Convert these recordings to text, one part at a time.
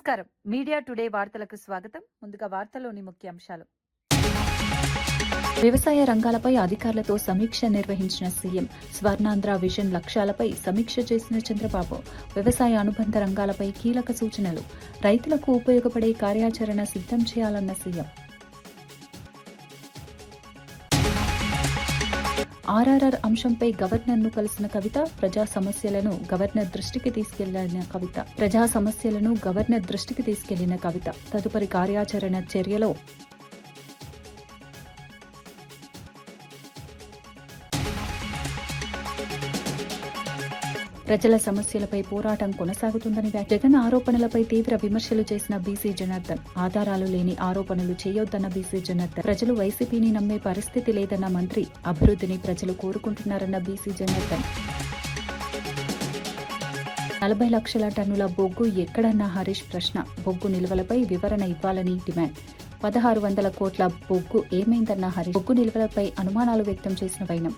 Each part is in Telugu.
నమస్కారం. మీడియా టుడే వార్తలకు స్వాగతం. ముందుగా వార్తల్లోని ముఖ్యాంశాలు. వ్యవసాయ రంగాలపై అధికారులతో సమీక్ష నిర్వహించిన సీఎం. స్వర్ణాంధ్ర విజన్ లక్ష్యాలపై సమీక్ష చేసిన చంద్రబాబు. వ్యవసాయ అనుబంధ రంగాలపై కీలక సూచనలు. రైతులకు ఉపయోగపడే కార్యాచరణ సిద్ధం చేయాలన్న సీఎం. ఆర్ఆర్ఆర్ అంశంపై గవర్నర్ను కలిసిన కవిత. ప్రజా సమస్యలను గవర్నర్ దృష్టికి తీసుకెళ్లిన కవిత. తదుపరి కార్యాచరణ చర్యలో ప్రజల సమస్యలపై పోరాటం కొనసాగుతుందని జగన్ ఆరోపణలపై తీవ్ర విమర్శలు చేసిన బీసీ జనార్దన్. ఆధారాలు లేని ఆరోపణలు చేయొద్దన్న బీసీ జనార్దన్. ప్రజలు వైసీపీని నమ్మే పరిస్థితి లేదన్న మంత్రి. అభివృద్ధిని ప్రజలు కోరుకుంటున్నారన్న బీసీ జనార్దన్. 40 లక్షల టన్నుల బొగ్గు ఎక్కడన్న హరీష్ ప్రశ్న. బొగ్గు నిల్వలపై వివరణ ఇవ్వాలని డిమాండ్. 1600 కోట్ల బొగ్గు ఏమైందన్న హరీష్. బొగ్గు నిల్వలపై అనుమానాలు వ్యక్తం చేసిన వైనం.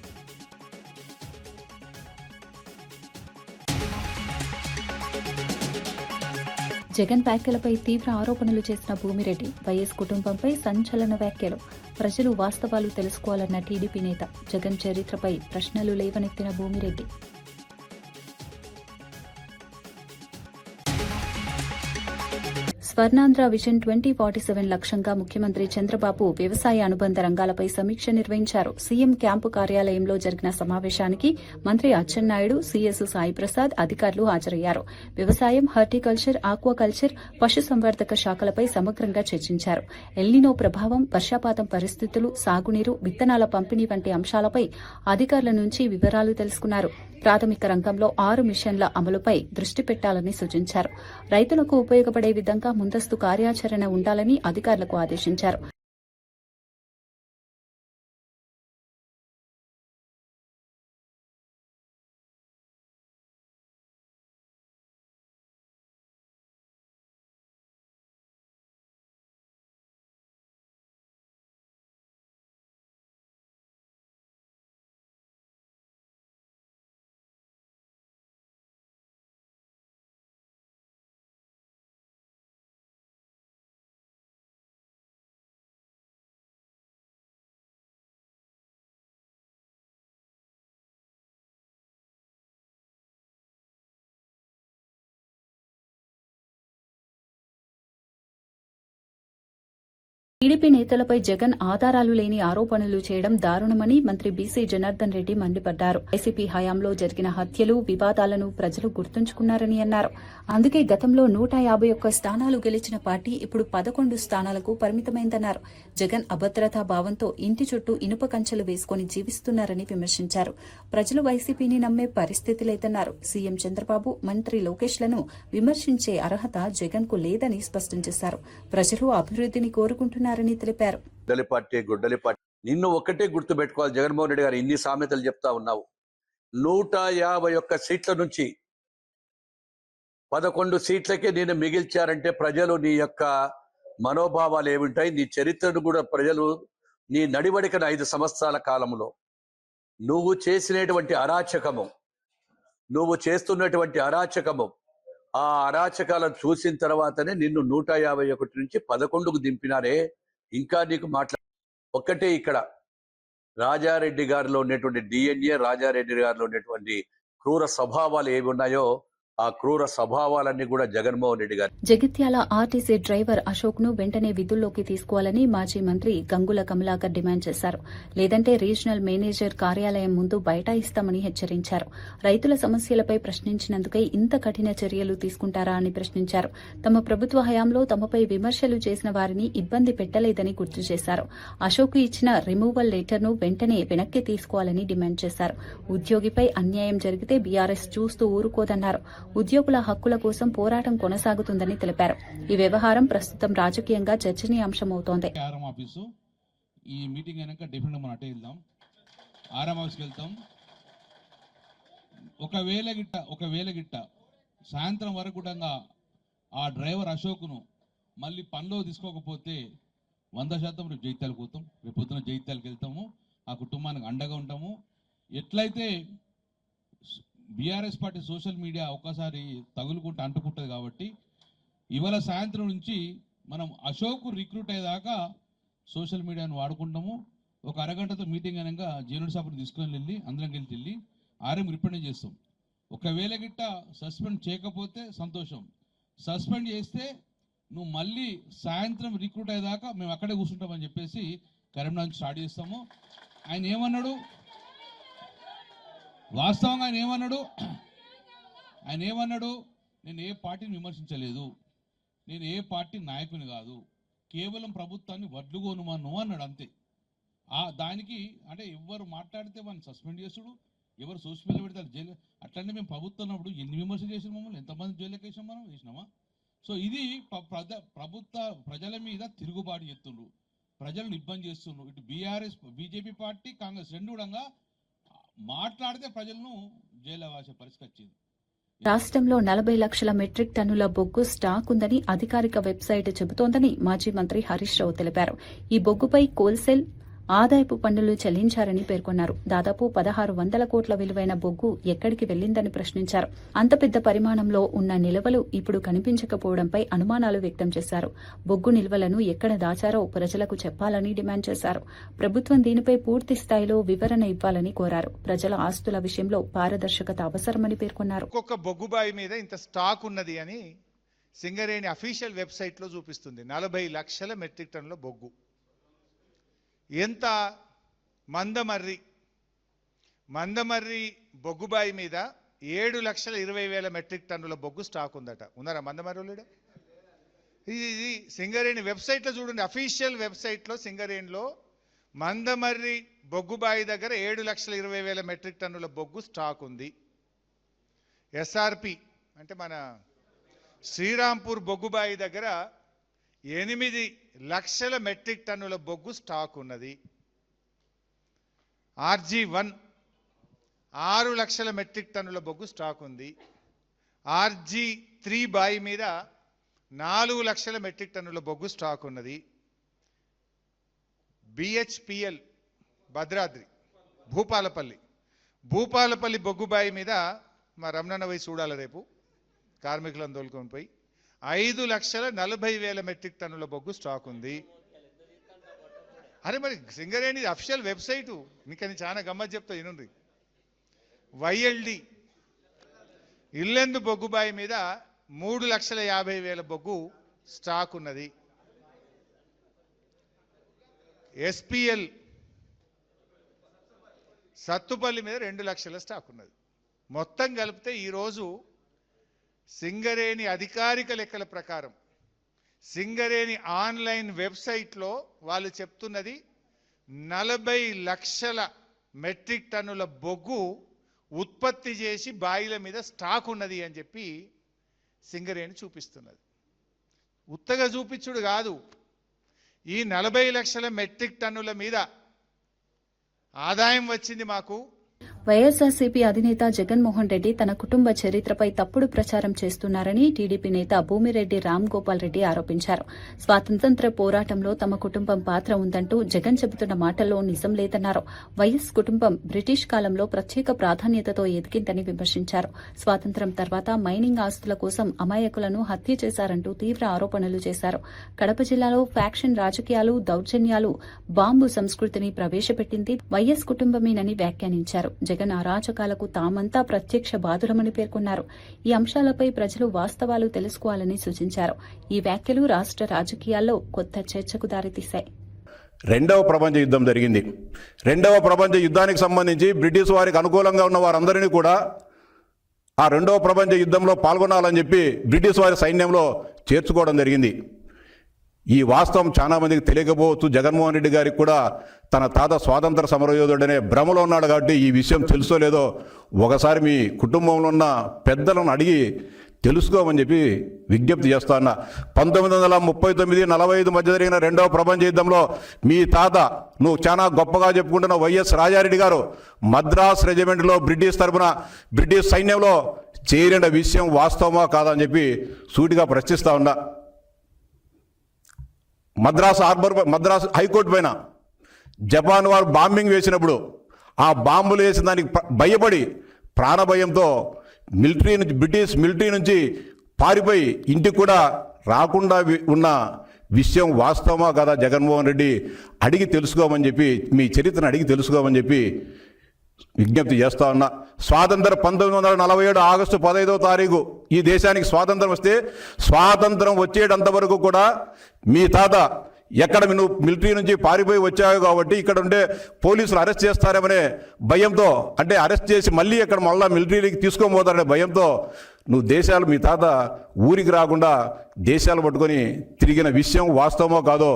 జగన్ వ్యాఖ్యలపై తీవ్ర ఆరోపణలు చేసిన భూమిరెడ్డి. వైఎస్ కుటుంబంపై సంచలన వ్యాఖ్యలు. ప్రజలు వాస్తవాలు తెలుసుకోవాలన్న టీడీపీ నేత. జగన్ చరిత్రపై ప్రశ్నలు లేవనెత్తిన భూమిరెడ్డి. స్వర్ణాంధ్ర విజన్ 2047 లక్ష్యంగా ముఖ్యమంత్రి చంద్రబాబు వ్యవసాయ అనుబంధ రంగాలపై సమీక్ష నిర్వహించారు. సీఎం క్యాంపు కార్యాలయంలో జరిగిన సమావేశానికి మంత్రి అచ్చెన్నాయుడు, సీఎస్ సాయిప్రసాద్ అధికారులు హాజరయ్యారు. వ్యవసాయం, హార్టికల్చర్, ఆక్వాకల్చర్, పశుసంవర్ధక శాఖలపై సమగ్రంగా చర్చించారు. ఎల్నినో ప్రభావం, వర్షపాతం పరిస్థితులు, సాగునీరు, విత్తనాల పంపిణీ వంటి అంశాలపై అధికారుల నుంచి వివరాలు తెలుసుకున్నారు. ప్రాథమిక రంగంలో 6 మిషన్ల అమలుపై దృష్టి పెట్టాలని సూచించారు. రైతులకు ఉపయోగపడే విధంగా ముందస్తు కార్యాచరణ ఉండాలని అధికారులకు ఆదేశించారు. టీడీపీ నేతలపై జగన్ ఆధారాలు లేని ఆరోపణలు చేయడం దారుణమని మంత్రి బీసీ జనార్దన్ రెడ్డి మండిపడ్డారు. వైసీపీ హయాంలో జరిగిన హత్యలు, వివాదాలను ప్రజలు గుర్తుంచుకున్నారని అన్నారు. అందుకే గతంలో 151 స్థానాలు గెలిచిన పార్టీ ఇప్పుడు 11 స్థానాలకు పరిమితమైందన్నారు. జగన్ అభద్రతా భావంతో ఇంటి చుట్టూ ఇనుప కంచెలు వేసుకుని జీవిస్తున్నారని విమర్శించారు. ప్రజలు వైసీపీని నమ్మే పరిస్థితి లేదన్నారు. సీఎం చంద్రబాబు, మంత్రి లోకేష్లను విమర్శించే అర్హత జగన్ కు లేదని స్పష్టం చేశారు. ప్రజలు అభివృద్ధిని కోరుకుంటున్నారు. గుడ్డలి పార్టీ నిన్ను ఒక్కటే గుర్తు పెట్టుకోవాలి. జగన్మోహన్ రెడ్డి గారు ఇన్ని సామెతలు చెప్తా ఉన్నావు. 151 సీట్ల నుంచి 11 సీట్లకే నేను మిగిల్చారంటే ప్రజలు నీ యొక్క మనోభావాలు ఏమింటాయి, నీ చరిత్రను కూడా ప్రజలు నీ నడివడికన 5 సంవత్సరాల కాలంలో నువ్వు చేసినటువంటి అరాచకము, నువ్వు చేస్తున్నటువంటి అరాచకము, ఆ అరాచకాలను చూసిన తర్వాతనే నిన్ను 151 నుంచి 11కు దింపినారే. ఇంకా నీకు ఒక్కటే ఇక్కడ రాజారెడ్డి గారిలో ఉన్నటువంటి DNA, రాజారెడ్డి గారిలో ఉన్నటువంటి క్రూర స్వభావాలు ఏవి ఉన్నాయో ఆ క్రూర స్వభావాలన్నీ కూడా జగన్మోహన్ రెడ్డి గారు. జగిత్యాల ఆర్టీసీ డ్రైవర్ అశోక్ ను వెంటనే విధుల్లోకి తీసుకోవాలని మాజీ మంత్రి గంగుల కమలాకర్ డిమాండ్ చేశారు. లేదంటే రీజనల్ మేనేజర్ కార్యాలయం ముందు బైఠాయిస్తామని హెచ్చరించారు. రైతుల సమస్యలపై ప్రశ్నించినందుకై ఇంత కఠిన చర్యలు తీసుకుంటారా అని ప్రశ్నించారు. తమ ప్రభుత్వ హయాంలో తమపై విమర్శలు చేసిన వారిని ఇబ్బంది పెట్టలేదని గుర్తు చేశారు. అశోక్ ఇచ్చిన రిమూవల్ లెటర్ ను వెంటనే వెనక్కి తీసుకోవాలని డిమాండ్ చేశారు. ఉద్యోగిపై అన్యాయం జరిగితే బీఆర్ఎస్ చూస్తూ ఊరుకోదన్నారు. ఉద్యోగుల హక్కుల కోసం పోరాటం కొనసాగుతుందని తెలిపారు. ఈ వ్యవహారం ప్రస్తుతం రాజకీయంగా చర్చనీయాంశమవుతోంది. ఈ మీటింగ్ అయినాక డెఫినెట్ మనం అటే వెళ్దాం, ఆర్ఎం హౌస్కి వెళ్తాం. ఒకవేళ గిట్ట సాయంత్రం వరకు కూడా ఆ డ్రైవర్ అశోక్ను మళ్ళీ పనిలో తీసుకోకపోతే 100% రేపు జైత్యాలకు పోతాం. రేపు పొద్దున జైత్యాలకు వెళ్తాము, ఆ కుటుంబానికి అండగా ఉంటాము. ఎట్లయితే బీఆర్ఎస్ పార్టీ సోషల్ మీడియా ఒక్కసారి తగులుకుంటూ అంటుకుంటుంది కాబట్టి ఇవాళ సాయంత్రం నుంచి మనం అశోక్ రిక్రూట్ అయ్యేదాకా సోషల్ మీడియాను వాడుకుంటాము. ఒక అరగంటతో మీటింగ్ అనగా జీవన సభను తీసుకొని వెళ్ళి అందరం కలిసి వెళ్ళి ఆర్ఎం రిప్రజెంట్ చేస్తాం. ఒకవేళ గిట్ట సస్పెండ్ చేయకపోతే సంతోషం, సస్పెండ్ చేస్తే నువ్వు మళ్ళీ సాయంత్రం రిక్రూట్ అయ్యేదాకా మేము అక్కడే కూర్చుంటామని చెప్పేసి కరీంనగర్ నుంచి స్టార్ట్ చేస్తాము. ఆయన ఏమన్నాడు, వాస్తవంగా ఆయన ఏమన్నాడు, నేను ఏ పార్టీని విమర్శించలేదు, నేను ఏ పార్టీ నాయకుని కాదు, కేవలం ప్రభుత్వాన్ని వడ్లుగోనుమను అన్నాడు అంతే. దానికి అంటే ఎవరు మాట్లాడితే వాళ్ళని సస్పెండ్ చేసుడు, ఎవరు సోషల్ మీడియా పెడతారు జైలు. అట్లనే మేము ప్రభుత్వం ఉన్నప్పుడు ఎన్ని విమర్శలు చేసిన మమ్మల్ని ఎంతమంది జైలుకి వేసాం, మనం వేసినామా? సో ఇది ప్రజల మీద తిరుగుబాటు చేస్తుండ్రు, ప్రజలను ఇబ్బంది చేస్తుండ్రు. ఇటు బీజేపీ పార్టీ, కాంగ్రెస్ రెండు కూడా మాట్లాడితే ప్రజలను జైలు వేసే పరిస్థితి వచ్చింది. రాష్ట్రంలో 40 లక్షల మెట్రిక్ టన్నుల బొగ్గు స్టాక్ ఉందని అధికారిక వెబ్సైట్ చెబుతోందని మాజీ మంత్రి హరీష్ రావు తెలిపారు. ఈ బొగ్గుపై కోల్సేల్ ఆదాయపు పన్నులు చెల్లించారని పేర్కొన్నారు. దాదాపు 1600 కోట్ల విలువైన బొగ్గు ఎక్కడికి వెళ్లిందని ప్రశ్నించారు. అంత పెద్ద పరిమాణంలో ఉన్న నిల్వలు ఇప్పుడు కనిపించకపోవడంపై అనుమానాలు వ్యక్తం చేశారు. బొగ్గు నిల్వలను ఎక్కడ దాచారో ప్రజలకు చెప్పాలని డిమాండ్ చేశారు. ప్రభుత్వం దీనిపై పూర్తి స్థాయిలో వివరణ ఇవ్వాలని కోరారు. ప్రజల ఆస్తుల విషయంలో పారదర్శకత అవసరమని పేర్కొన్నారు. ఒక్కొక్క బొగ్గుబాయి మీద ఇంత స్టాక్ ఉన్నది అని సింగరేణి అఫీషియల్ వెబ్సైట్లో చూపిస్తుంది. 40 లక్షల మెట్రిక్ టన్నుల బొగ్గు. ఎంత మందమర్రి బొగ్గుబాయి మీద 7,20,000 మెట్రిక్ టన్నుల బొగ్గు స్టాక్ ఉందట. ఉన్నారా మందమర్రిలో? ఇది సింగరేణి వెబ్సైట్లో చూడండి, అఫీషియల్ వెబ్సైట్లో సింగరేణిలో మందమర్రి బొగ్గుబాయి దగ్గర 7,20,000 మెట్రిక్ టన్నుల బొగ్గు స్టాక్ ఉంది. ఎస్ఆర్పి అంటే మన శ్రీరాంపూర్ బొగ్గుబాయి దగ్గర 8 లక్షల మెట్రిక్ టన్నుల బొగ్గు స్టాక్ ఉన్నది. RG1 6 లక్షల మెట్రిక్ టన్నుల బొగ్గు స్టాక్ ఉంది. RG3 బాయి మీద 4 లక్షల మెట్రిక్ టన్నుల బొగ్గు స్టాక్ ఉన్నది. BHPL భద్రాద్రి భూపాలపల్లి బొగ్గుబాయి మీద మా రమణన్న పోయి చూడాలి రేపు, కార్మికులను తోలుకొని పోయి 5,40,000 మెట్రిక్ టన్నుల బొగ్గు స్టాక్ ఉంది. అరే మరి సింగరేణి అఫీషియల్ వెబ్సైటు, నీకని చాలా గమ్మత్ చెప్తా వినండి. YLD ఇల్లెందు బొగ్గుబాయి మీద 3,50,000 బొగ్గు స్టాక్ ఉన్నది. SPL సత్తుపల్లి మీద 2 లక్షల స్టాక్ ఉన్నది. మొత్తం కలిపితే ఈరోజు సింగరేణి అధికారిక లెక్కల ప్రకారం సింగరేణి ఆన్లైన్ వెబ్సైట్లో వాళ్ళు చెప్తున్నది 40 లక్షల మెట్రిక్ టన్నుల బొగ్గు ఉత్పత్తి చేసి బాయిల మీద స్టాక్ ఉన్నది అని చెప్పి సింగరేణి చూపిస్తున్నది. ఉత్తగా చూపించుడు కాదు, ఈ 40 లక్షల మెట్రిక్ టన్నుల మీద ఆదాయం వచ్చింది మాకు. వైఎస్సార్సీపీ అధినేత జగన్మోహన్ రెడ్డి తన కుటుంబ చరిత్రపై తప్పుడు ప్రచారం చేస్తున్నారని టీడీపీ నేత భూమిరెడ్డి రామ్ గోపాల్ రెడ్డి ఆరోపించారు. స్వాతంత్ర్య పోరాటంలో తమ కుటుంబం పాత్ర ఉందంటూ జగన్ చెబుతున్న మాటల్లో నిజం లేదన్నారు. వైఎస్ కుటుంబం బ్రిటిష్ కాలంలో ప్రత్యేక ప్రాధాన్యతతో ఎదిగిందని విమర్శించారు. స్వాతంత్ర్యం తర్వాత మైనింగ్ ఆస్తుల కోసం అమాయకులను హత్య చేశారంటూ తీవ్ర ఆరోపణలు చేశారు. కడప జిల్లాలో ఫ్యాక్షన్ రాజకీయాలు, దౌర్జన్యాలు, బాంబు సంస్కృతిని ప్రవేశపెట్టింది వైఎస్ కుటుంబమేనని వ్యాఖ్యానించారు. జగన్ అరాచకాలకు తామంతా ప్రత్యక్ష బాధులమని పేర్కొన్నారు. ఈ అంశాలపై ప్రజలు వాస్తవాలు తెలుసుకోవాలని సూచించారు. ఈ వ్యాఖ్యలు రాష్ట్ర రాజకీయాల్లో కొత్త చర్చకు దారితీశాయి. రెండవ ప్రపంచ యుద్ధం జరిగింది. రెండవ ప్రపంచ యుద్ధానికి సంబంధించి బ్రిటిష్ వారికి అనుకూలంగా ఉన్న వారందరినీ కూడా ఆ రెండవ ప్రపంచ యుద్ధంలో పాల్గొనాలని చెప్పి బ్రిటిష్ వారి సైన్యంలో చేర్చుకోవడం జరిగింది. ఈ వాస్తవం చాలా మందికి తెలియకపోవచ్చు. జగన్మోహన్ రెడ్డి గారికి కూడా తన తాత స్వాతంత్ర సమరయోధుడనే భ్రమలో ఉన్నాడు. కాబట్టి ఈ విషయం తెలుసో లేదో ఒకసారి మీ కుటుంబంలో ఉన్న పెద్దలను అడిగి తెలుసుకోమని చెప్పి విజ్ఞప్తి చేస్తాను. 1939-45 మధ్య జరిగిన రెండవ ప్రపంచ యుద్ధంలో మీ తాత, నువ్వు చాలా గొప్పగా చెప్పుకుంటున్న వైఎస్ రాజారెడ్డి గారు మద్రాస్ రెజిమెంట్లో బ్రిటిష్ తరఫున బ్రిటిష్ సైన్యంలో చేరిన విషయం వాస్తవమా కాదని చెప్పి సూటిగా ప్రశ్నిస్తా ఉన్నా. మద్రాస్ హైకోర్టు పైన జపాన్ వారు బాంబింగ్ వేసినప్పుడు ఆ బాంబులు వేసిన దానికి భయపడి ప్రాణభయంతో బ్రిటిష్ మిలిటరీ నుంచి పారిపోయి ఇంటికి కూడా రాకుండా ఉన్న విషయం వాస్తవమా కదా జగన్మోహన్ రెడ్డి అడిగి తెలుసుకోమని చెప్పి, మీ చరిత్రను అడిగి తెలుసుకోమని చెప్పి విజ్ఞప్తి చేస్తా ఉన్నా. స్వాతంత్ర 1947 ఆగస్టు 15వ తారీఖు ఈ దేశానికి స్వాతంత్రం వస్తే, స్వాతంత్రం వచ్చేటంత వరకు కూడా మీ తాత ఎక్కడ నువ్వు మిలిటరీ నుంచి పారిపోయి వచ్చావు కాబట్టి ఇక్కడ ఉండే పోలీసులు అరెస్ట్ చేస్తారేమనే భయంతో, అంటే అరెస్ట్ చేసి మళ్ళీ ఇక్కడ మళ్ళీ మిలిటరీకి తీసుకొని పోతారనే భయంతో నువ్వు దేశాలు, మీ తాత ఊరికి రాకుండా దేశాలు పట్టుకొని తిరిగిన విషయం వాస్తవమో కాదో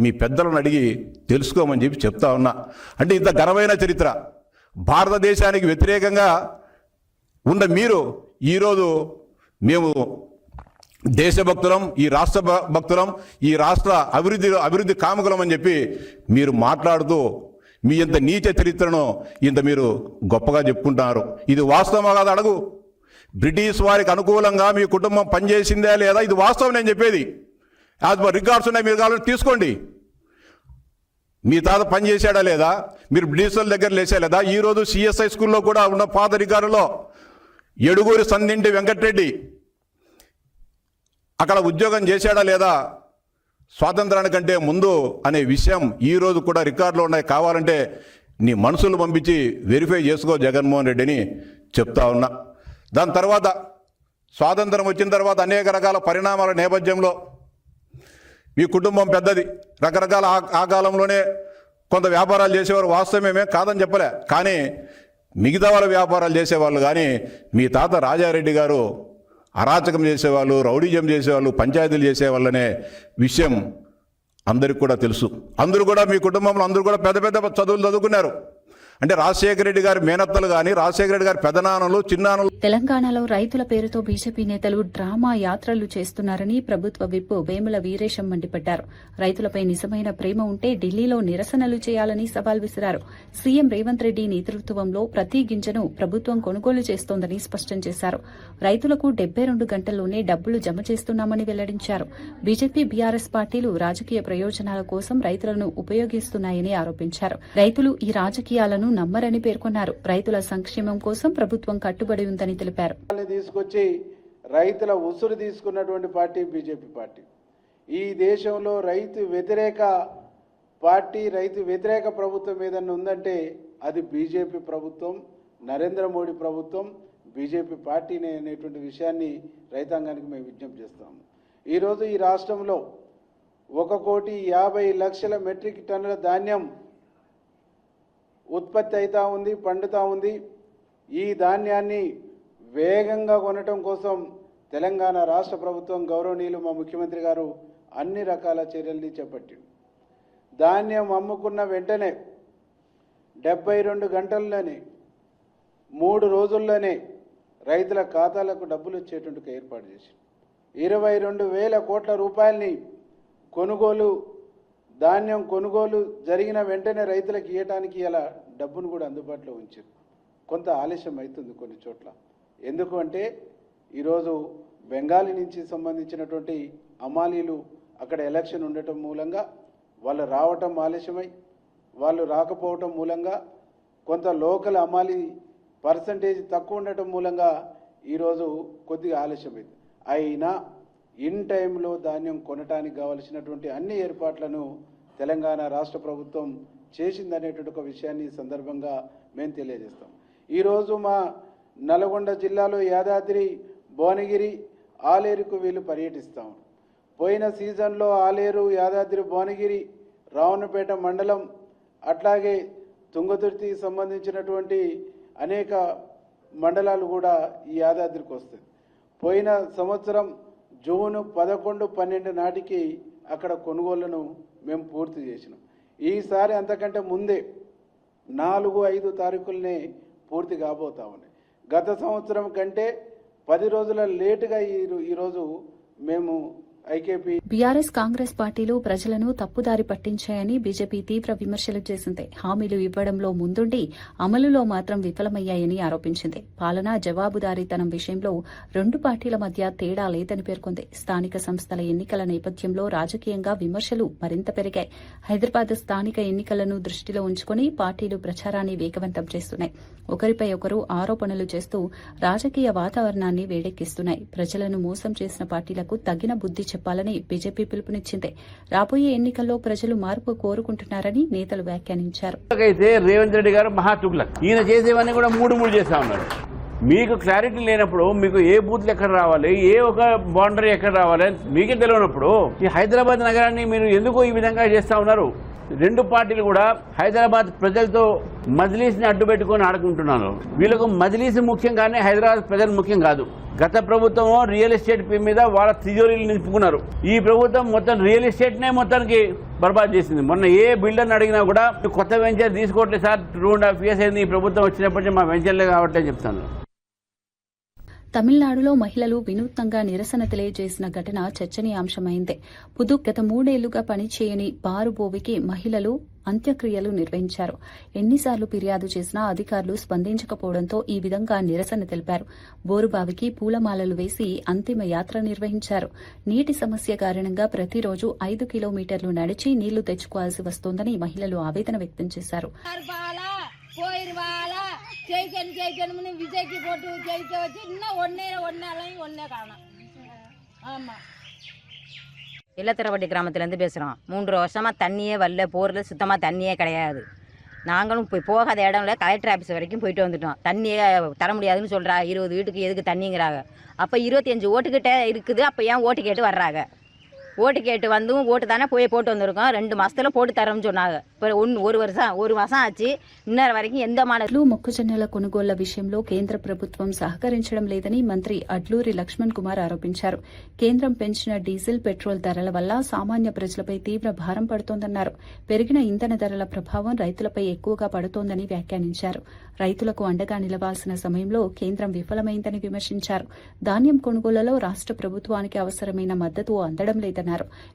మీ పెద్దలను అడిగి తెలుసుకోమని చెప్పి చెప్తా ఉన్నా. అంటే ఇంత ఘనమైన చరిత్ర భారతదేశానికి వ్యతిరేకంగా ఉన్న మీరు ఈరోజు మేము దేశభక్తులం, ఈ రాష్ట్ర భక్తులం, ఈ రాష్ట్ర అభివృద్ధి కాముకులం అని చెప్పి మీరు మాట్లాడుతూ మీ ఇంత నీచ చరిత్రను ఇంత మీరు గొప్పగా చెప్పుకుంటున్నారు. ఇది వాస్తవమా కాదు అడుగు. బ్రిటిష్ వారికి అనుకూలంగా మీ కుటుంబం పనిచేసిందా లేదా, ఇది వాస్తవం నేను చెప్పేది. యాజ్ పర్ రికార్డ్స్ ఉన్నాయి, మీరు కావాలని తీసుకోండి. మీ తాత పని చేశాడా లేదా, మీరు బ్రిటిష్ వాళ్ళ దగ్గర లేచా లేదా. ఈరోజు సిఎస్ఐ స్కూల్లో కూడా ఉన్న పాత రికార్డులో ఎడుగూరి సందింటి వెంకటరెడ్డి అక్కడ ఉద్యోగం చేశాడా లేదా స్వాతంత్రానికంటే ముందు అనే విషయం ఈరోజు కూడా రికార్డులో ఉన్నాయి. కావాలంటే నీ మనుషులు పంపించి వెరిఫై చేసుకో జగన్మోహన్ రెడ్డిని చెప్తా ఉన్నా. దాని తర్వాత స్వాతంత్రం వచ్చిన తర్వాత అనేక రకాల పరిణామాల నేపథ్యంలో మీ కుటుంబం పెద్దది, రకరకాల ఆ కాలంలోనే కొంత వ్యాపారాలు చేసేవారు, వాస్తవమేమే కాదని చెప్పలే. కానీ మిగతా వాళ్ళ వ్యాపారాలు చేసేవాళ్ళు, కానీ మీ తాత రాజారెడ్డి గారు అరాచకం చేసేవాళ్ళు, రౌడీజం చేసేవాళ్ళు, పంచాయతీలు చేసేవాళ్ళనే విషయం అందరికి కూడా తెలుసు. అందరూ కూడా మీ కుటుంబంలో అందరూ కూడా పెద్ద పెద్ద చదువులు చదువుకున్నారు. అంటే రాజశేఖర రెడ్డి గారి మేనత్తలు కానీ, రాజశేఖర రెడ్డి గారి పెదనాన్నలు, చిన్నాన్నలు. తెలంగాణలో రైతుల పేరుతో బీజేపీ నేతలు డ్రామా యాత్రలు చేస్తున్నారని ప్రభుత్వ విప్ వేముల వీరేశం మండిపడ్డారు. రైతులపై నిజమైన ప్రేమ ఉంటే ఢిల్లీలో నిరసనలు చేయాలని సవాల్ విసిరారు. సీఎం రేవంత్ రెడ్డి నేతృత్వంలో ప్రతి గింజను ప్రభుత్వం కొనుగోలు చేస్తోందని స్పష్టం చేశారు. రైతులకు 72 గంటల్లోనే డబ్బులు జమ చేస్తున్నామని వెల్లడించారు. బీజేపీ, బీఆర్ఎస్ పార్టీలు రాజకీయ ప్రయోజనాల కోసం రైతులను ఉపయోగిస్తున్నాయని ఆరోపించారు. రైతులు ఈ రాజకీయాలను నమ్మరని పేర్కొన్నారు. రైతుల సంక్షేమం కోసం ప్రభుత్వం కట్టుబడి ఉందని తెలిపారు. తీసుకొచ్చి రైతుల ఉసురు తీసుకున్నటువంటి పార్టీ బీజేపీ పార్టీ. ఈ దేశంలో రైతు వ్యతిరేక పార్టీ, రైతు వ్యతిరేక ప్రభుత్వం ఏదన్నా ఉందంటే అది బీజేపీ ప్రభుత్వం, నరేంద్ర మోడీ ప్రభుత్వం, బీజేపీ పార్టీనే అనేటువంటి విషయాన్ని రైతాంగానికి మేము విజ్ఞప్తి చేస్తాము. ఈరోజు ఈ రాష్ట్రంలో 1,50,00,000 మెట్రిక్ టన్నుల ధాన్యం ఉత్పత్తి అవుతూ ఉంది, పండుతూ ఉంది. ఈ ధాన్యాన్ని వేగంగా కొనటం కోసం తెలంగాణ రాష్ట్ర ప్రభుత్వం, గౌరవనీయులు మా ముఖ్యమంత్రి గారు అన్ని రకాల చర్యల్ని చేపట్టింది. ధాన్యం అమ్ముకున్న వెంటనే 72 గంటల్లోనే, 3 రోజుల్లోనే రైతుల ఖాతాలకు డబ్బులు వచ్చేటువంటి ఏర్పాటు చేసి 22,000 కోట్ల రూపాయలని ధాన్యం కొనుగోలు జరిగిన వెంటనే రైతులకు ఇవ్వడానికి ఇలా డబ్బును కూడా అందుబాటులో ఉంచారు. కొంత ఆలస్యం అవుతుంది కొన్ని చోట్ల. ఎందుకు అంటే ఈరోజు బెంగాలీ నుంచి సంబంధించినటువంటి అమాలీలు అక్కడ ఎలక్షన్ ఉండటం మూలంగా వాళ్ళు రావటం ఆలస్యమై, వాళ్ళు రాకపోవటం మూలంగా కొంత లోకల్ అమాలీ పర్సంటేజ్ తక్కువ ఉండటం మూలంగా ఈరోజు కొద్దిగా ఆలస్యమైంది. అయినా ఇన్ టైంలో ధాన్యం కొనటానికి కావలసినటువంటి అన్ని ఏర్పాట్లను తెలంగాణ రాష్ట్ర ప్రభుత్వం చేసిందనేటువంటి ఒక విషయాన్ని ఈ సందర్భంగా మేము తెలియజేస్తాం. ఈరోజు మా నల్గొండ జిల్లాలో యాదాద్రి, భువనగిరి, ఆలేరుకు వీళ్ళు పర్యటిస్తాం. పోయిన సీజన్లో ఆలేరు, యాదాద్రి, భువనగిరి, రావణపేట మండలం, అట్లాగే తుంగతుర్తికి సంబంధించినటువంటి అనేక మండలాలు కూడా ఈ యాదాద్రికి వస్తాయి. పోయిన సంవత్సరం జూన్ 11, 12 నాటికి అక్కడ కొనుగోళ్లను మేము పూర్తి చేసినాం. ఈసారి అంతకంటే ముందే 4, 5 తారీఖులనే పూర్తి కాబోతా ఉన్నాయి. గత సంవత్సరం కంటే 10 రోజుల లేటుగా ఈరోజు మేము ఐకేపీ, బీఆర్ఎస్, కాంగ్రెస్ పార్టీలు ప్రజలను తప్పుదారి పట్టించాయని బీజేపీ తీవ్ర విమర్శలు చేసింది. హామీలు ఇవ్వడంలో ముందుండి అమలులో మాత్రం విఫలమయ్యాయని ఆరోపించింది. పాలనా జవాబుదారీతనం విషయంలో 2 పార్టీల మధ్య తేడా లేదని పేర్కొంది. స్థానిక సంస్థల ఎన్నికల నేపథ్యంలో రాజకీయంగా విమర్శలు మరింత పెరిగాయి. హైదరాబాద్ స్థానిక ఎన్నికలను దృష్టిలో ఉంచుకుని పార్టీలు ప్రచారాన్ని వేగవంతం చేస్తున్నాయి. ఒకరిపై ఒకరు ఆరోపణలు చేస్తూ రాజకీయ వాతావరణాన్ని వేడెక్కిస్తున్నాయి. ప్రజలను మోసం చేసిన పార్టీలకు తగిన బుద్ధి చెప్పాలని బీజేపీ పిలుపునిచ్చింది. రాబోయే ఎన్నికల్లో ప్రజలు మార్పు కోరుకుంటున్నారని నేతలు వ్యాఖ్యానించారు. అయితే రేవంత్ రెడ్డి గారు మహా తుగ్లక్, ఈయన చేసేవన్నీ కూడా మూడు చేస్తా ఉన్నారు. మీకు క్లారిటీ లేనప్పుడు, మీకు ఏ బూత్లు ఎక్కడ రావాలి, ఏ ఒక బౌండరీ ఎక్కడ రావాలి మీకే తెలియనప్పుడు ఈ హైదరాబాద్ నగరాన్ని మీరు ఎందుకు ఈ విధంగా చేస్తా ఉన్నారు? రెండు పార్టీలు కూడా హైదరాబాద్ ప్రజలతో మజ్లీస్ని అడ్డు పెట్టుకొని ఆడుకుంటున్నారు. వీళ్ళకు మజ్లీస్ ముఖ్యం కానీ హైదరాబాద్ ప్రజలు ముఖ్యం కాదు. గత ప్రభుత్వం రియల్ ఎస్టేట్ మీద వాళ్ళ తిజోరీలు నింపుకున్నారు. ఈ ప్రభుత్వం మొత్తం రియల్ ఎస్టేట్నే మొత్తానికి బర్బాద్ చేసింది. మొన్న ఏ బిల్డర్ని అడిగినా కూడా కొత్త వెంచర్ తీసుకోవట్లేదు సార్, 2.5 years అయింది ఈ ప్రభుత్వం వచ్చినప్పటి నుంచి మా వెంచర్లే కావట్లేదు చెప్తాను. తమిళనాడులో మహిళలు వినూత్నంగా నిరసన తెలియజేసిన ఘటన చర్చనీయాంశమైంది. గత 3 ఏళ్లుగా పనిచేయని బారుబోవికి మహిళలు అంత్యక్రియలు నిర్వహించారు. ఎన్నిసార్లు ఫిర్యాదు చేసినా అధికారులు స్పందించకపోవడంతో ఈ విధంగా నిరసన తెలిపారు. బోరుబావికి పూలమాలలు వేసి అంతిమ యాత్ర నిర్వహించారు. నీటి సమస్య కారణంగా ప్రతిరోజు 5 కిలోమీటర్లు నడిచి నీళ్లు తెచ్చుకోవాల్సి వస్తోందని మహిళలు ఆవేదన వ్యక్తం చేశారు. விஜய்க்கு போட்டு ஜெயிக்க வச்சு இன்னும் ஒன்னே காணும். ஆமா, இல்லத்திரவட்டி கிராமத்துலேருந்து பேசுகிறோம். 3 வருஷமா தண்ணியே வரல, போரில் சுத்தமாக தண்ணியே கிடையாது. நாங்களும் போகாத இடம்ல கலெக்டர் ஆஃபீஸ் வரைக்கும் போயிட்டு வந்துட்டோம். தண்ணியே தர முடியாதுன்னு சொல்கிறா. 20 வீட்டுக்கு எதுக்கு தண்ணிங்கிறாங்க. அப்போ 25 ஓட்டுக்கிட்ட இருக்குது. அப்போ ஏன் ஓட்டு கேட்டு வர்றாங்க? ஓட்டு கேட்டு வந்தும் ஓட்டு தானே போட்டு வந்திருக்கோம். 2 மாசத்துல போட்டு தரோம்னு சொன்னாங்க. இப்போ 1 మాసం వచ్చి ఇన్నర వరకు ఎంత మాటలు. మొక్కజొన్నల కొనుగోళ్ల విషయంలో కేంద్ర ప్రభుత్వం సహకరించడం లేదని మంత్రి అడ్లూరి లక్ష్మణ్ కుమార్ ఆరోపించారు. కేంద్రం పెంచిన డీజిల్, పెట్రోల్ ధరల వల్ల సామాన్య ప్రజలపై తీవ్ర భారం పడుతోందన్నారు. పెరిగిన ఇంధన ధరల ప్రభావం రైతులపై ఎక్కువగా పడుతోందని వ్యాఖ్యానించారు. రైతులకు అండగా నిలవాల్సిన సమయంలో కేంద్రం విఫలమైందని విమర్శించారు. ధాన్యం కొనుగోళ్లలో రాష్ట ప్రభుత్వానికి అవసరమైన మద్దతు అందడం లేదన్నారు.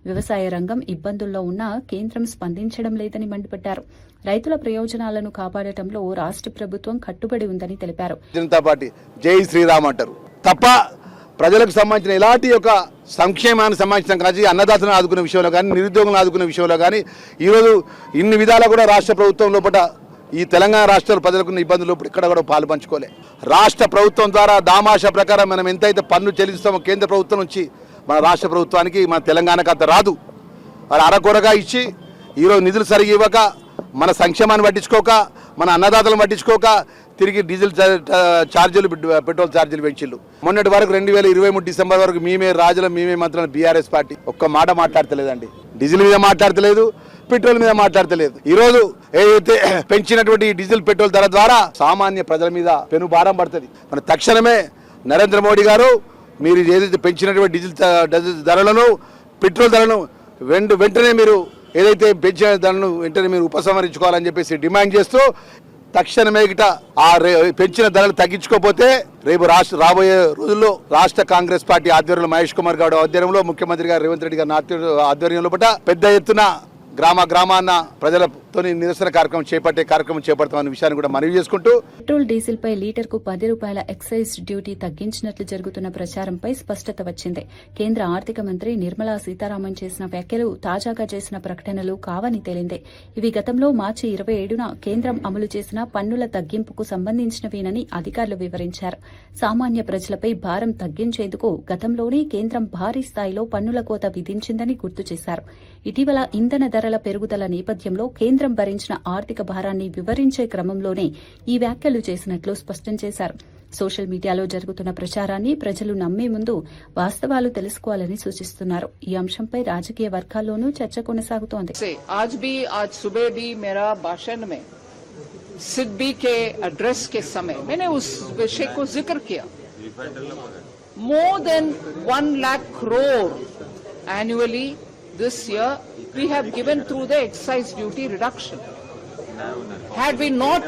వ్యవసాయ రంగం ఇబ్బందుల్లో ఉన్నా కేంద్రం స్పందించడం లేదని మండిపడ్డారు. రైతుల ప్రయోజనాలను కాపాడటంలో రాష్ట ప్రభుత్వం కట్టుబడి ఉందని తెలిపారు. జనతా పార్టీ జై శ్రీరామ్ అంటారు తప్ప ప్రజలకు సంబంధించిన ఇలాంటి యొక్క సంక్షేమానికి సంబంధించిన కానీ అన్నదాతలను ఆదుకునే విషయంలో కానీ నిరుద్యోగులను ఆదుకునే విషయంలో కానీ ఈరోజు ఇన్ని విధాలా కూడా రాష్ట్ర ప్రభుత్వం లోపల ఈ తెలంగాణ రాష్ట్రాల ప్రజలకు ఇబ్బందులు ఇక్కడ కూడా పాలు పంచుకోలే. రాష్ట్ర ప్రభుత్వం ద్వారా దామాషా ప్రకారం మనం ఎంతైతే పన్ను చెల్లిస్తామో కేంద్ర ప్రభుత్వం నుంచి మన రాష్ట్ర ప్రభుత్వానికి మన తెలంగాణకు అంత రాదు. వాళ్ళు అరకొరగా ఇచ్చి ఈరోజు నిధులు సరిగి ఇవ్వక, మన సంక్షేమాన్ని పట్టించుకోక, మన అన్నదాతలను పట్టించుకోక తిరిగి డీజిల్ ఛార్జీలు, పెట్రోల్ ఛార్జీలు పెంచిళ్ళు. మొన్నటి వరకు 2023 డిసెంబర్ వరకు మేమే రాజులం, మేమే మంత్రులు బీఆర్ఎస్ పార్టీ ఒక్క మాట మాట్లాడతలేదండి. డీజిల్ మీద మాట్లాడతలేదు, పెట్రోల్ మీద మాట్లాడతలేదు. ఈ రోజు ఏదైతే పెంచినటువంటి డీజిల్, పెట్రోల్ ధర ద్వారా సామాన్య ప్రజల మీద పెను భారం పడుతుంది. మన తక్షణమే నరేంద్ర మోడీ గారు మీరు ఏదైతే పెంచినటువంటి డీజిల్ ధరలను, పెట్రోల్ ధరలను వెంటనే మీరు ఏదైతే పెంచిన ధరలను వెంటనే మీరు ఉపసంహరించుకోవాలని చెప్పేసి డిమాండ్ చేస్తూ తక్షణమే గిట ఆ పెంచిన ధరలు తగ్గించుకోకపోతే రేపు రాబోయే రోజుల్లో రాష్ట్ర కాంగ్రెస్ పార్టీ ఆధ్వర్యంలో మహేష్ కుమార్ గౌడ్ ఆధ్వర్యంలో, ముఖ్యమంత్రి గారు రేవంత్ రెడ్డి గారి ఆధ్వర్యంలో పెద్ద ఎత్తున గ్రామాన్న ప్రజలతో నిరసన కార్యక్రమం చేపడతామన్న విషయాన్ని కూడా మనవి చేసుకుంటూ పెట్రోల్, డీజిల్ పై లీటర్కు 10 రూపాయల ఎక్సైజ్ డ్యూటీ తగ్గించినట్లు జరుగుతున్న ప్రచారంపై స్పష్టత వచ్చింది. కేంద్ర ఆర్థిక మంత్రి నిర్మలా సీతారామన్ చేసిన వ్యాఖ్యలు తాజాగా చేసిన ప్రకటనలు కావని తేలింది. ఇవి గతంలో మార్చి 27న కేంద్రం అమలు చేసిన పన్నుల తగ్గింపుకు సంబంధించినవేనని అధికారులు వివరించారు. సామాన్య ప్రజలపై భారం తగ్గించేందుకు గతంలోనే కేంద్రం భారీ స్థాయిలో పన్నుల కోత విధించిందని గుర్తు చేశారు. ఇటీవల ఇంధన ధరల పెరుగుదల నేపథ్యంలో కేంద్రం భరించిన ఆర్థిక భారాన్ని వివరించే క్రమంలోనే ఈ వ్యాఖ్యలు చేసినట్లు స్పష్టం చేశారు. సోషల్ మీడియాలో జరుగుతున్న ప్రచారాన్ని ప్రజలు నమ్మే ముందు వాస్తవాలు తెలుసుకోవాలని సూచిస్తున్నారు. ఈ అంశంపై రాజకీయ వర్గాల్లోనూ చర్చ కొనసాగుతోంది. सिद्बी के एड्रेस के समय मैंने उस विषय को जिक्र किया. More than 1 lakh crore annually this year we have given through the excise duty reduction. Had we not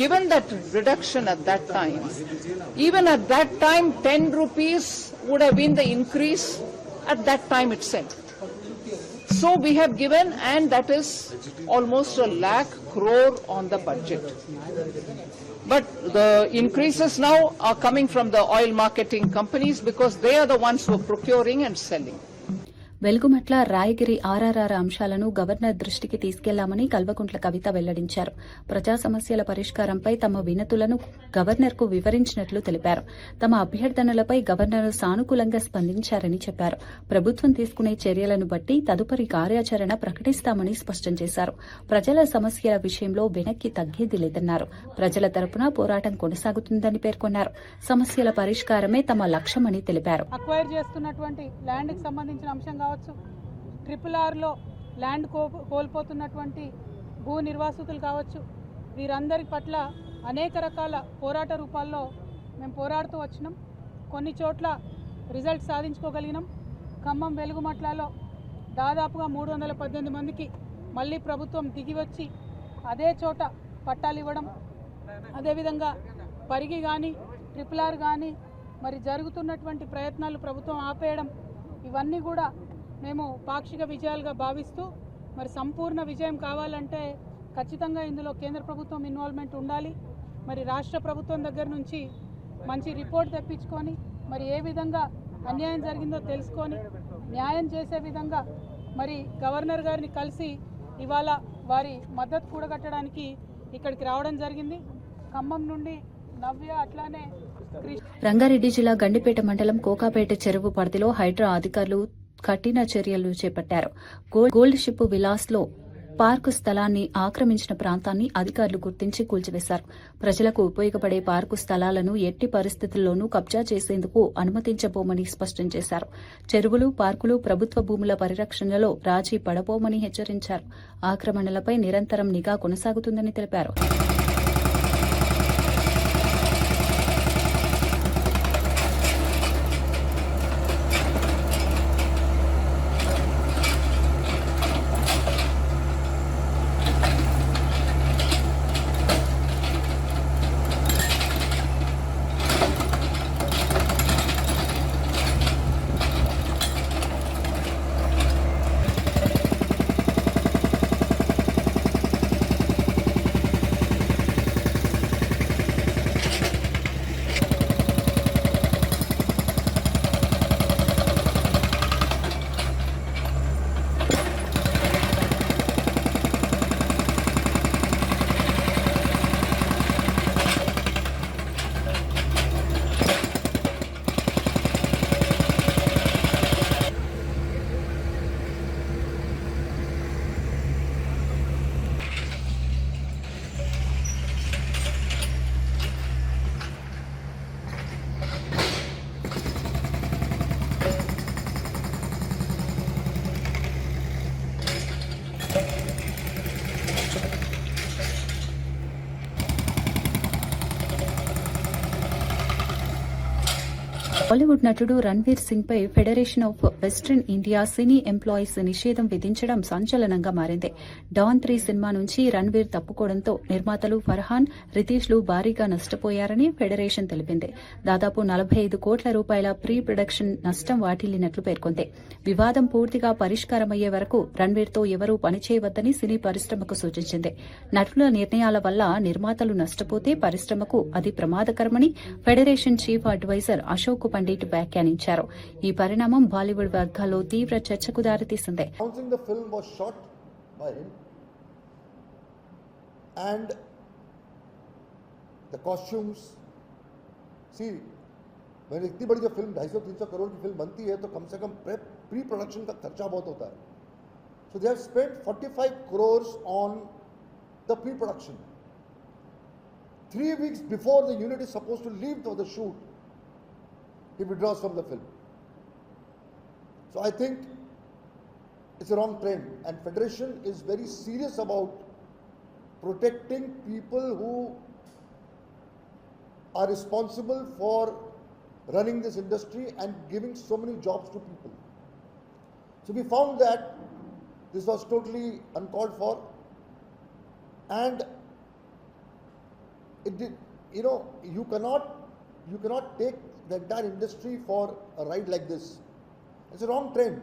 given that reduction at that time, even at that time 10 rupees would have been the increase at that time itself. So we have given, and that is almost 1 lakh crore on the budget. But the increases now are coming from the oil marketing companies because they are the ones who are procuring and selling. Velugumatla Rayagiri RRR అంశాలను గవర్నర్ దృష్టికి తీసుకెళ్లామని కల్వకుంట్ల కవిత వెల్లడించారు. ప్రజా సమస్యల పరిష్కారంపై తమ వినతులను గవర్నర్కు వివరించినట్లు తెలిపారు. తమ అభ్యర్థనలపై గవర్నర్ సానుకూలంగా స్పందించారని చెప్పారు. ప్రభుత్వం తీసుకునే చర్యలను బట్టి తదుపరి కార్యాచరణ ప్రకటిస్తామని స్పష్టం చేశారు. ప్రజల సమస్యల విషయంలో వెనక్కి తగ్గేది లేదన్నారు. ప్రజల తరపున పోరాటం కొనసాగుతుందని పేర్కొన్నారు. సమస్యల పరిష్కారమే తమ లక్ష్యమని తెలిపారు. అక్వైర్ చేస్తున్నటువంటి ల్యాండ్కి సంబంధించిన అంశం కావచ్చు, RRRలో ల్యాండ్ కోల్పోతున్నటువంటి భూ నిర్వాసితులు కావచ్చు, వీరందరి పట్ల అనేక రకాల పోరాట రూపాల్లో మేము పోరాడుతూ వచ్చినాం. కొన్ని చోట్ల రిజల్ట్ సాధించుకోగలిగినాం. ఖమ్మం వెలుగుమట్లలో దాదాపుగా 318 మందికి మళ్ళీ ప్రభుత్వం దిగి వచ్చి అదే చోట పట్టాలు ఇవ్వడం, అదేవిధంగా పరిగి కానీ RRR కానీ మరి జరుగుతున్నటువంటి ప్రయత్నాలు ప్రభుత్వం ఆపేయడం, ఇవన్నీ కూడా మేము పాక్షిక విజయాలుగా భావిస్తూ మరి సంపూర్ణ విజయం కావాలంటే ఖచ్చితంగా ఇందులో కేంద్ర ప్రభుత్వం ఇన్వాల్వ్మెంట్ ఉండాలి. మరి రాష్ట్ర ప్రభుత్వం దగ్గర నుంచి మంచి రిపోర్ట్ తెప్పించుకొని మరి ఏ విధంగా అన్యాయం జరిగిందో తెలుసుకొని న్యాయం చేసే విధంగా మరి గవర్నర్ గారిని కలిసి ఇవాళ వారి మద్దతు కూడగట్టడానికి ఇక్కడికి రావడం జరిగింది. ఖమ్మం నుండి నవ్య అట్లానే రంగారెడ్డి జిల్లా గండిపేట మండలం కోకాపేట చెరువు పరిధిలో హైడ్రా అధికారులు కఠిన చర్యలు చేపట్టారు. గోల్డ్ షిప్ విలాస్లో పార్కు స్థలాన్ని ఆక్రమించిన ప్రాంతాన్ని అధికారులు గుర్తించి కూల్చివేశారు. ప్రజలకు ఉపయోగపడే పార్కు స్థలాలను ఎట్టి పరిస్థితుల్లోనూ కబ్జా చేసేందుకు అనుమతించబోమని స్పష్టం చేశారు. చెరువులు, పార్కులు ప్రభుత్వ భూముల పరిరక్షణలో రాజీ పడబోమని హెచ్చరించారు. ఆక్రమణలపై నిరంతరం నిఘా కొనసాగుతుందని తెలిపారు. బాలీవుడ్ నటుడు రణ్వీర్ సింగ్ పై federation of western India cine employees నిషేధం విధించడం సంచలనంగా మారింది. డాన్ 3 సినిమా నుంచి రణ్వీర్ తప్పుకోవడంతో నిర్మాతలు ఫర్హాన్, రితీష్లు భారీగా నష్టపోయారని ఫెడరేషన్ తెలిపింది. దాదాపు 45 కోట్ల రూపాయల ప్రీ ప్రొడక్షన్ నష్టం వాటిల్లినట్లు పేర్కొంది. వివాదం పూర్తిగా పరిష్కారమయ్యే వరకు రణ్వీర్తో ఎవరూ పనిచేయవద్దని సినీ పరిశ్రమకు సూచించింది. నటుల నిర్ణయాల వల్ల నిర్మాతలు నష్టపోతే పరిశ్రమకు అది ప్రమాదకరమని federation chief adviser Ashok Pandit వ్యాఖ్యానించారు. ఈ పరిణామం బాలీవుడ్ వర్గాల్లో తీవ్ర చర్చకు దారితీసింది. मैंने इतनी बड़ी जो फिल्म 250-300 करोड़ की फिल्म बनती है तो कम से कम प्री प्रोडक्शन का खर्चा बहुत होता है. So they have spent 45 crores on the pre production. 3 weeks before the unit is supposed to leave for the shoot, he withdraws from the film. So I think it's a wrong trend, and Federation is very serious about protecting people who are responsible for running this industry and giving so many jobs to people. So we found that this was totally uncalled for, and it did, you cannot take the entire industry for a ride like this. It's a wrong trend.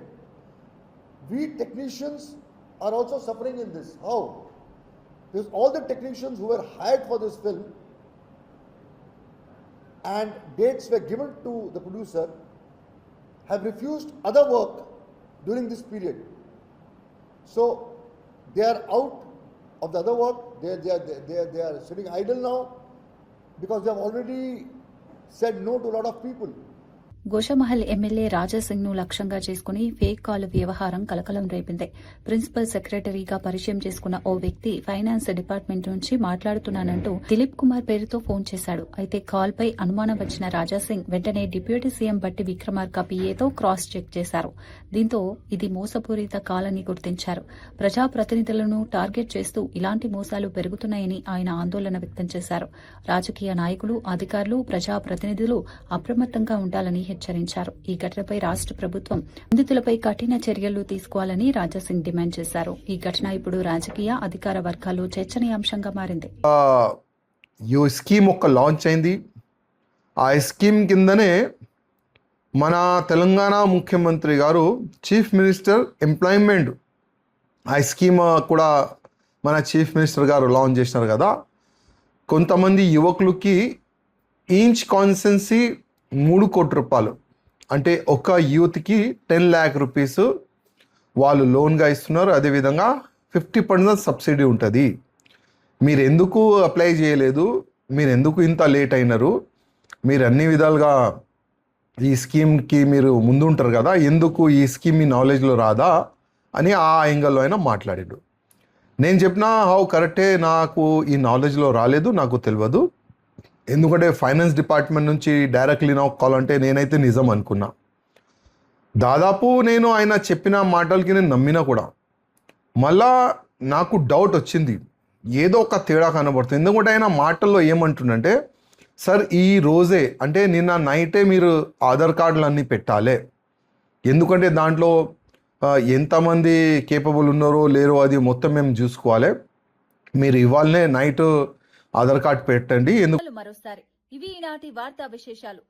We technicians are also suffering in this. How? Because all the technicians who were hired for this film and dates were given to the producer have refused other work during this period. So they are out of the other work. They are sitting idle now because they have already said no to a lot of people. Goshamahal MLA Raja Singh ను లక్ష్యంగా చేసుకుని ఫేక్ కాల్ వ్యవహారం కలకలం రేపింది. ప్రిన్సిపల్ సెక్రటరీగా పరిచయం చేసుకున్న ఓ వ్యక్తి ఫైనాన్స్ డిపార్ట్మెంట్ నుంచి మాట్లాడుతున్నానంటూ దిలీప్ కుమార్ పేరుతో ఫోన్ చేశాడు. అయితే కాల్ పై అనుమానం వచ్చిన రాజాసింగ్ వెంటనే డిప్యూటీ సీఎం బట్టి విక్రమార్క పిఏతో క్రాస్ చెక్ చేశారు. దీంతో ఇది మోసపూరిత కాల్ అని గుర్తించారు. ప్రజాప్రతినిధులను టార్గెట్ చేస్తూ ఇలాంటి మోసాలు పెరుగుతున్నాయని ఆయన ఆందోళన వ్యక్తం చేశారు. రాజకీయ నాయకులు, అధికారులు, ప్రజాప్రతినిధులు అప్రమత్తంగా ఉండాలని హెచ్చరించారు. ఈ ఘటనపై రాష్ట్ర ప్రభుత్వం నిందితులపై కఠిన చర్యలు తీసుకోవాలని రాజాసింగ్ డిమాండ్ చేశారు. ఈ ఘటన ఇప్పుడు రాజకీయ అధికార వర్గాల్లో చర్చనీయాంశంగా మారింది. ఈ స్కీమ్ ఒక లాంచ్ అయింది. ఆ స్కీమ్ కిందనే మన తెలంగాణ ముఖ్యమంత్రి గారు చీఫ్ మినిస్టర్ ఎంప్లాయ్మెంట్ ఆ స్కీమ్ కూడా మన చీఫ్ మినిస్టర్ గారు లాంచ్ చేసినారు కదా. కొంతమంది యువకులకి ఈచ్ కాన్స్టెన్సీ 3 కోట్ల రూపాయలు, అంటే ఒక యూత్కి 10 lakh rupees వాళ్ళు లోన్గా ఇస్తున్నారు. అదేవిధంగా 50% సబ్సిడీ ఉంటుంది. మీరు ఎందుకు అప్లై చేయలేదు, మీరు ఎందుకు ఇంత లేట్ అయినారు, మీరు అన్ని విధాలుగా ఈ స్కీమ్కి మీరు ముందు ఉంటారు కదా, ఎందుకు ఈ స్కీమ్ మీ నాలెడ్జ్లో రాదా అని ఆ యాంగిల్లో అయినా మాట్లాడాడు. నేను చెప్పిన కరెక్టే, నాకు ఈ నాలెడ్జ్లో రాలేదు, నాకు తెలియదు. ఎందుకంటే ఫైనాన్స్ డిపార్ట్మెంట్ నుంచి డైరెక్ట్లీ నాకు కాల్ అంటే నేనైతే నిజం అనుకున్నా. దాదాపు నేను ఆయన చెప్పిన మాటలకి నేను నమ్మినా కూడా. మళ్ళా నాకు డౌట్ వచ్చింది, ఏదో ఒక తేడా కనబడుతుంది. ఎందుకంటే ఆయన మాటల్లో ఏమంటుండంటే, సార్ ఈ రోజే అంటే నిన్న నైటే మీరు ఆధార్ కార్డులు అన్నీ పెట్టాలి, ఎందుకంటే దాంట్లో ఎంతమంది కేపబుల్ ఉన్నారో లేరో అది మొత్తం మేము చూసుకోవాలి, మీరు ఇవాళనే నైట్ ఆధార్ కార్డ్ పెట్టండి. మరోసారి ఇవి ఈనాటి వార్తా విశేషాలు.